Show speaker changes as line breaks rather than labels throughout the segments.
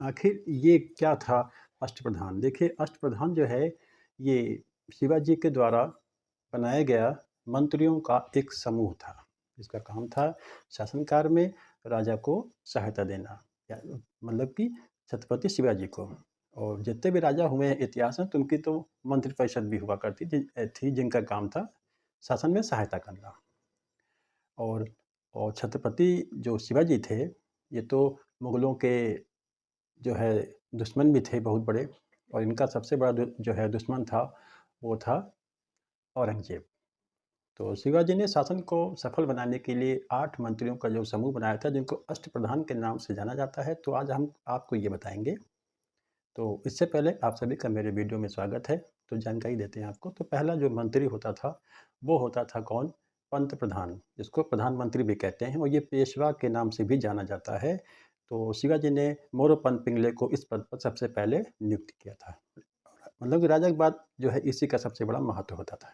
आखिर ये क्या था अष्टप्रधान? देखिए अष्टप्रधान जो है ये शिवाजी के द्वारा बनाया गया मंत्रियों का एक समूह था। जिसका काम था शासन कार्य में राजा को सहायता देना या मतलब कि छत्रपति शिवाजी को। और जितने भी राजा हुए हैं इतिहास में तो उनकी तो मंत्रिपरिषद भी हुआ करती थी जिनका काम था शासन में सहायता करना। और छत्रपति जो शिवाजी थे ये तो मुगलों के जो है दुश्मन भी थे बहुत बड़े। और इनका सबसे बड़ा जो है दुश्मन था वो था औरंगजेब। तो शिवाजी ने शासन को सफल बनाने के लिए 8 मंत्रियों का जो समूह बनाया था जिनको अष्टप्रधान के नाम से जाना जाता है। तो आज हम आपको ये बताएंगे। तो इससे पहले आप सभी का मेरे वीडियो में स्वागत है। तो जानकारी देते हैं आपको। तो पहला जो मंत्री होता था वो होता था कौन? पंत प्रधान, जिसको प्रधानमंत्री भी कहते हैं और ये पेशवा के नाम से भी जाना जाता है। तो शिवाजी ने मोरोपंत पिंगले को इस पद पर सबसे पहले नियुक्त किया था। मतलब कि राजा के बाद जो है इसी का सबसे बड़ा महत्व होता था।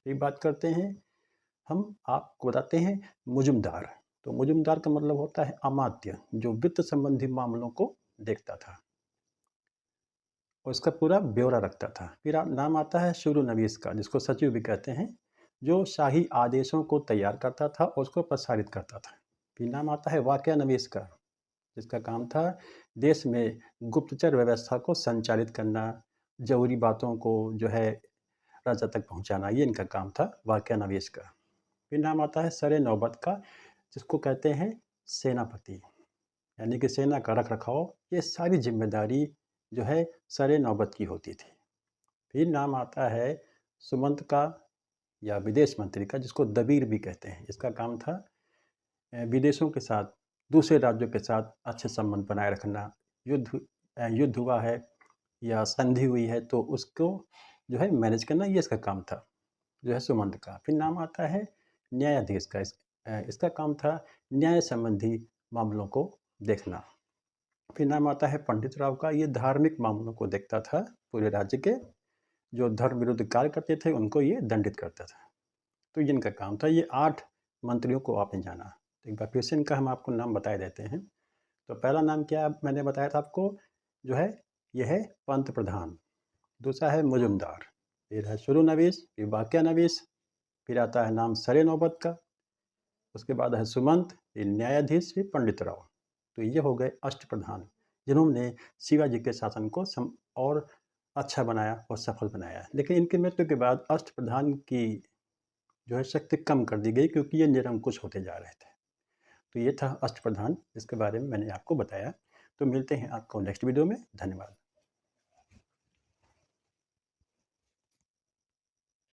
एक बात करते हैं, हम आपको बताते हैं मुजुमदार। तो मुजुमदार का मतलब होता है अमात्य, जो वित्त संबंधी मामलों को देखता था और इसका पूरा ब्यौरा रखता था। फिर नाम आता है शुरू-नवीस का, जिसको सचिव भी कहते हैं, जो शाही आदेशों को तैयार करता था और उसको प्रसारित करता था। फिर नाम आता है वाक्यानवीस का, जिसका काम था देश में गुप्तचर व्यवस्था को संचालित करना, ज़रूरी बातों को जो है राजा तक पहुँचाना, ये इनका काम था वाक्यानवीस का। फिर नाम आता है सरे नौबत का, जिसको कहते हैं सेनापति, यानी कि सेना का रख-रखाव, ये सारी ज़िम्मेदारी जो है सरे नौबत की होती थी। फिर नाम आता है सुमंत का या विदेश मंत्री का, जिसको दबीर भी कहते हैं। इसका काम था विदेशों के साथ, दूसरे राज्यों के साथ अच्छे संबंध बनाए रखना। युद्ध हुआ है या संधि हुई है तो उसको जो है मैनेज करना, ये इसका काम था, जो है सुमंत का। फिर नाम आता है न्यायाधीश का। इसका काम था न्याय संबंधी मामलों को देखना। फिर नाम आता है पंडित राव का, ये धार्मिक मामलों को देखता था पूरे राज्य के। जो धर्म विरुद्ध कार्य करते थे उनको ये दंडित करता था। तो ये इनका काम था। ये 8 मंत्रियों को आपने जाना। तो एक बार फिर से इनका हम आपको नाम बताए देते हैं। तो पहला नाम क्या मैंने बताया था आपको, जो है ये है पंत प्रधान। दूसरा है मुजुमदार, फिर है शुरू-नवीस, फिर वाक्या-नवीस, फिर आता है नाम सरे नौबत का, उसके बाद है सुमंत, फिर न्यायाधीश, फिर पंडित राव। तो ये हो गए अष्टप्रधान, जिन्होंने शिवाजी के शासन को और अच्छा बनाया और सफल बनाया। लेकिन इनकी मृत्यु के बाद अष्टप्रधान की जो है शक्ति कम कर दी गई, क्योंकि ये निरंकुश होते जा रहे थे। तो ये था अष्टप्रधान, जिसके बारे में मैंने आपको बताया। तो मिलते हैं आपको नेक्स्ट वीडियो में। धन्यवाद।